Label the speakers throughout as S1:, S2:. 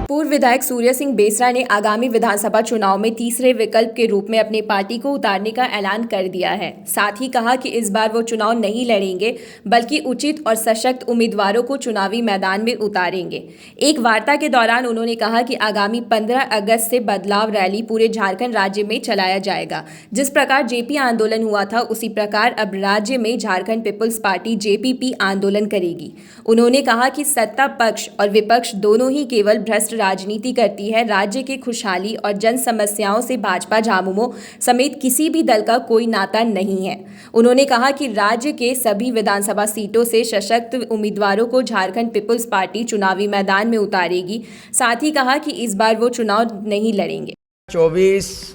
S1: पूर्व विधायक सूर्य सिंह बेसरा ने आगामी विधानसभा चुनाव में तीसरे विकल्प के रूप में अपनी पार्टी को उतारने का ऐलान कर दिया है। साथ ही कहा कि इस बार वो चुनाव नहीं लड़ेंगे बल्कि उचित और सशक्त उम्मीदवारों को चुनावी मैदान में उतारेंगे। एक वार्ता के दौरान उन्होंने कहा कि आगामी 15 अगस्त से बदलाव रैली पूरे झारखंड राज्य में चलाया जाएगा। जिस प्रकार जेपी आंदोलन हुआ था उसी प्रकार अब राज्य में झारखंड पीपुल्स पार्टी जेपीपी आंदोलन करेगी। उन्होंने कहा कि सत्ता पक्ष और विपक्ष दोनों ही केवल भ्रष्ट राजनीति करती है। राज्य की खुशहाली और जन समस्याओं से भाजपा झामुमो समेत किसी भी दल का कोई नाता नहीं है। उन्होंने कहा कि राज्य के सभी विधानसभा सीटों से सशक्त उम्मीदवारों को झारखंड पीपुल्स पार्टी चुनावी मैदान में उतारेगी। साथ ही कहा कि इस बार वो चुनाव नहीं लड़ेंगे।
S2: 24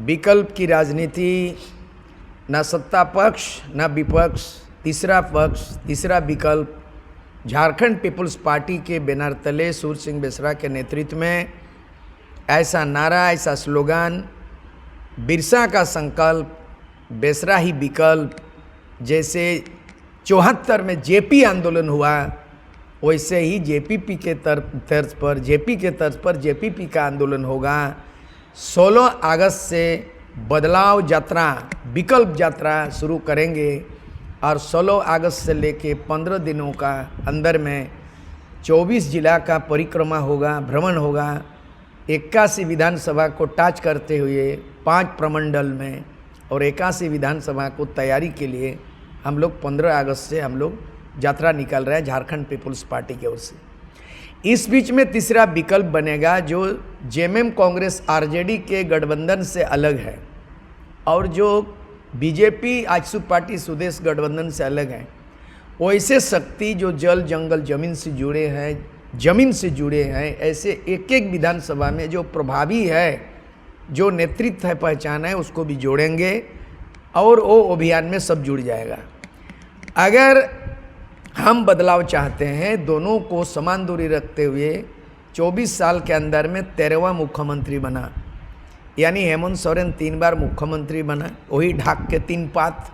S2: विकल्प की राजनीति, न सत्ता पक्ष न विपक्ष, तीसरा पक्ष, तीसरा विकल्प, झारखंड पीपुल्स पार्टी के बैनर तले सूर्य सिंह बेसरा के नेतृत्व में ऐसा नारा, ऐसा स्लोगन, बिरसा का संकल्प, बेसरा ही विकल्प, जैसे 74 में जेपी आंदोलन हुआ वैसे ही जेपीपी के तर्ज पर जेपीपी का आंदोलन होगा। 16 अगस्त से बदलाव यात्रा, विकल्प यात्रा शुरू करेंगे और 16 अगस्त से लेके 15 दिनों का अंदर में 24 जिला का परिक्रमा होगा, भ्रमण होगा। 81 विधानसभा को टच करते हुए 5 प्रमंडल में और 81 विधानसभा को तैयारी के लिए हम लोग 15 अगस्त से हम लोग यात्रा निकाल रहे हैं झारखंड पीपुल्स पार्टी की ओर से। इस बीच में तीसरा विकल्प बनेगा जो जेएमएम कांग्रेस आरजेडी के गठबंधन से अलग है और जो बीजेपी आजसू पार्टी स्वदेश गठबंधन से अलग है। वैसे शक्ति जो जल जंगल जमीन से जुड़े हैं, ऐसे एक एक विधानसभा में जो प्रभावी है, जो नेतृत्व है, पहचान है, उसको भी जोड़ेंगे और वो अभियान में सब जुड़ जाएगा। अगर हम बदलाव चाहते हैं, दोनों को समान दूरी रखते हुए 24 साल के अंदर में 13वां मुख्यमंत्री बना, यानी हेमंत सोरेन 3 बार मुख्यमंत्री बना, वही ढाक के 3 पात।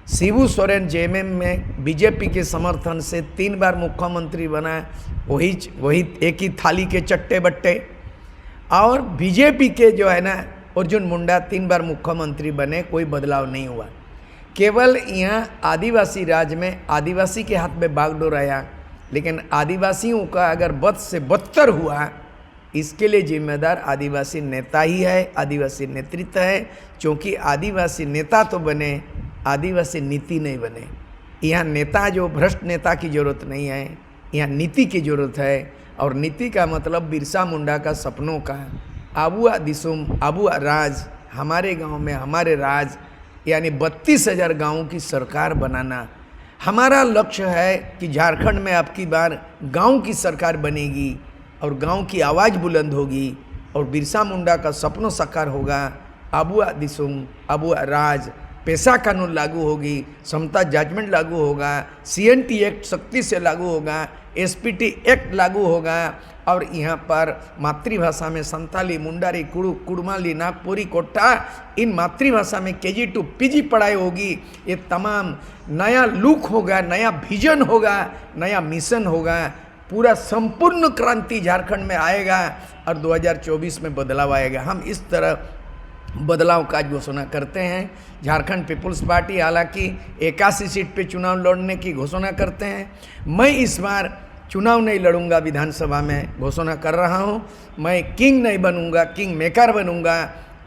S2: शिबू सोरेन जेएमएम में बीजेपी के समर्थन से 3 बार मुख्यमंत्री बना, वही एक ही थाली के चट्टे बट्टे। और बीजेपी के जो है ना अर्जुन मुंडा 3 बार मुख्यमंत्री बने, कोई बदलाव नहीं हुआ। केवल यहाँ आदिवासी राज में आदिवासी के हाथ में बागडोर आया, लेकिन आदिवासियों का अगर बद से बदतर हुआ, इसके लिए जिम्मेदार आदिवासी नेता ही है, आदिवासी नेतृत्व है। क्योंकि आदिवासी नेता तो बने, आदिवासी नीति नहीं बने। यहाँ नेता जो भ्रष्ट नेता की ज़रूरत नहीं है, यहाँ नीति की ज़रूरत है। और नीति का मतलब बिरसा मुंडा का सपनों का आबुआ दिसुम, आबुआ राज, हमारे गांव में हमारे राज, यानी 32,000 गाँवों की सरकार बनाना हमारा लक्ष्य है कि झारखंड में अब की बार गाँव की सरकार बनेगी और गांव की आवाज़ बुलंद होगी और बिरसा मुंडा का सपनों साकार होगा। आबुआ दिसुम, आबुआ राज, पेशा कानून लागू होगी, समता जजमेंट लागू होगा, सीएनटी एक्ट सख्ती से लागू होगा, एसपीटी एक्ट लागू होगा और यहाँ पर मातृभाषा में संताली, मुंडारी, कुड़माली, नागपुरी, कोट्टा, इन मातृभाषा में केजी टू पीजी पढ़ाई होगी। ये तमाम नया लुक होगा, नया विजन होगा, नया मिशन होगा। पूरा संपूर्ण क्रांति झारखंड में आएगा और 2024 में बदलाव आएगा। हम इस तरह बदलाव का घोषणा करते हैं। झारखंड पीपुल्स पार्टी हालांकि 81 सीट पे चुनाव लड़ने की घोषणा करते हैं। मैं इस बार चुनाव नहीं लड़ूंगा, विधानसभा में घोषणा कर रहा हूं। मैं किंग नहीं बनूंगा, किंग मेकर बनूंगा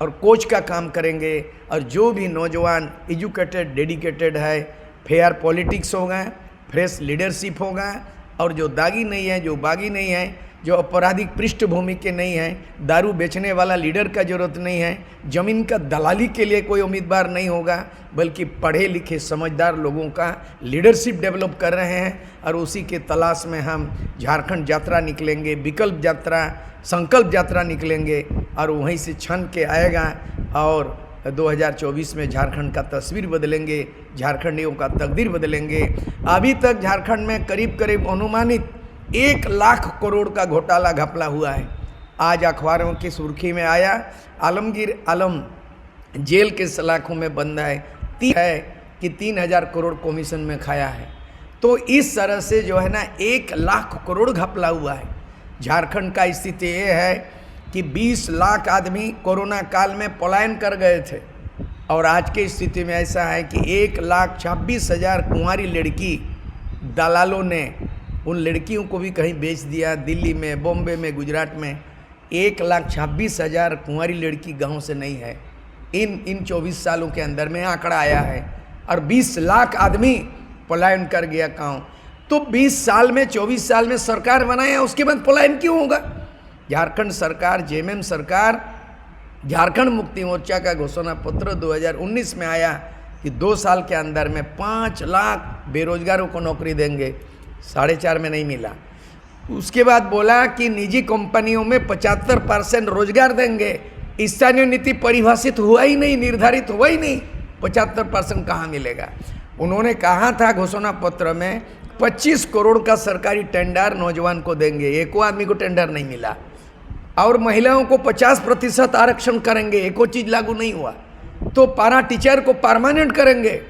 S2: और कोच का काम करेंगे। और जो भी नौजवान एजुकेटेड, डेडिकेटेड है, फेयर पॉलिटिक्स होगा, फ्रेश लीडरशिप होगा और जो दागी नहीं है, जो बागी नहीं है, जो आपराधिक पृष्ठभूमि के नहीं है, दारू बेचने वाला लीडर का जरूरत नहीं है, ज़मीन का दलाली के लिए कोई उम्मीदवार नहीं होगा, बल्कि पढ़े लिखे समझदार लोगों का लीडरशिप डेवलप कर रहे हैं। और उसी के तलाश में हम झारखंड यात्रा निकलेंगे, विकल्प यात्रा, संकल्प यात्रा निकलेंगे और वहीं से छन के आएगा और 2024 में झारखंड का तस्वीर बदलेंगे, झारखंडियों का तकदीर बदलेंगे। अभी तक झारखंड में करीब करीब अनुमानित 1 लाख करोड़ का घोटाला घपला हुआ है। आज अखबारों की सुर्खी में आया, आलमगीर आलम जेल के सलाखों में बंद है कि 3,000 करोड़ कमीशन में खाया है। तो इस तरह से जो है ना 1 लाख करोड़ घपला हुआ है। झारखंड का स्थिति ये है कि 20 लाख आदमी कोरोना काल में पलायन कर गए थे और आज की स्थिति में ऐसा है कि 1,26,000 कुंवारी लड़की दलालों ने उन लड़कियों को भी कहीं बेच दिया। दिल्ली में, बॉम्बे में, गुजरात में 1,26,000 कुंवारी लड़की गांव से नहीं है। इन 24 सालों के अंदर में आंकड़ा आया है और 20 लाख आदमी पलायन कर गया गाँव। तो 20 साल में, 24 साल में सरकार बनाया, उसके बाद पलायन क्यों होगा? झारखंड सरकार, जेएमएम सरकार, झारखंड मुक्ति मोर्चा का घोषणा पत्र 2019 में आया कि 2 साल के अंदर में 5 लाख बेरोजगारों को नौकरी देंगे, 4.5 में नहीं मिला। उसके बाद बोला कि निजी कंपनियों में 75% रोजगार देंगे। स्थानीय नीति परिभाषित हुआ ही नहीं, निर्धारित हुआ ही नहीं, 75% कहाँ मिलेगा? उन्होंने कहा था घोषणा पत्र में 25 करोड़ का सरकारी टेंडर नौजवान को देंगे, एको आदमी को टेंडर नहीं मिला। और महिलाओं को 50% आरक्षण करेंगे, एको चीज़ लागू नहीं हुआ। तो पारा टीचर को परमानेंट करेंगे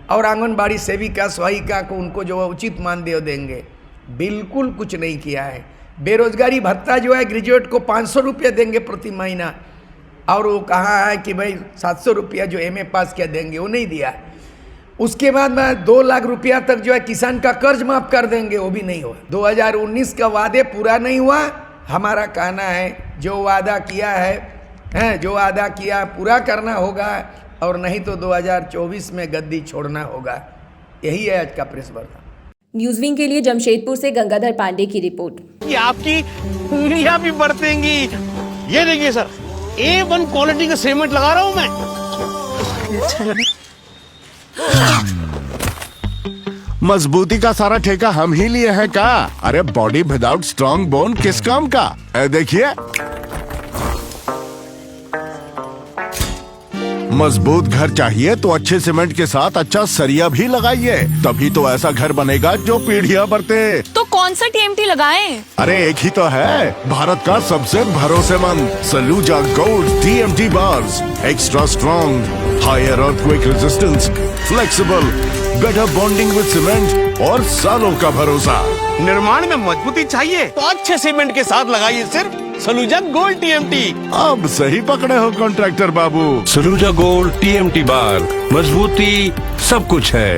S2: और आंगनबाड़ी सेविका, सहायिका को उनको जो उचित मानदेय देंगे, बिल्कुल कुछ नहीं किया है। बेरोजगारी भत्ता जो है ग्रेजुएट को 500 रुपये देंगे प्रति महीना, और वो कहा है कि भाई 700 रुपया जो एमए पास किया देंगे, वो नहीं दिया। उसके बाद में 2 लाख रुपया तक जो है किसान का कर्ज माफ कर देंगे, वो भी नहीं हुआ। 2019 का वादे पूरा नहीं हुआ। हमारा कहना है जो वादा किया है, जो वादा किया पूरा करना होगा, और नहीं तो 2024 में गद्दी छोड़ना होगा। यही है आज का प्रेस वार्ता।
S1: न्यूज़विंग के लिए जमशेदपुर से गंगाधर पांडे की रिपोर्ट।
S3: कि आपकी उंगलियां भी बढ़तेंगी। ये देखिए सर, A1 क्वालिटी का सीमेंट लगा रहा हूं मैं।
S4: मजबूती का सारा ठेका हम ही लिए हैं का? अरे बॉडी विदाउट स्ट्रॉन्ग बोन किस काम का? देखिए, मजबूत घर चाहिए तो अच्छे सीमेंट के साथ अच्छा सरिया भी लगाइए, तभी तो ऐसा घर बनेगा जो पीढ़ियां बरते।
S5: तो कौन सा टीएमटी लगाएं?
S4: अरे एक ही तो है, भारत का सबसे भरोसेमंद Saluja gold TMT bars. Extra strong, higher earthquake resistance, flexible, better bonding with cement और सालों का भरोसा।
S3: निर्माण में मजबूती चाहिए तो अच्छे सीमेंट के साथ लगाइए सिर्फ सलूजा गोल्ड टीएमटी।
S4: अब सही पकड़े हो कॉन्ट्रैक्टर बाबू।
S6: सलूजा गोल्ड टीएमटी बार, मजबूती सब कुछ है।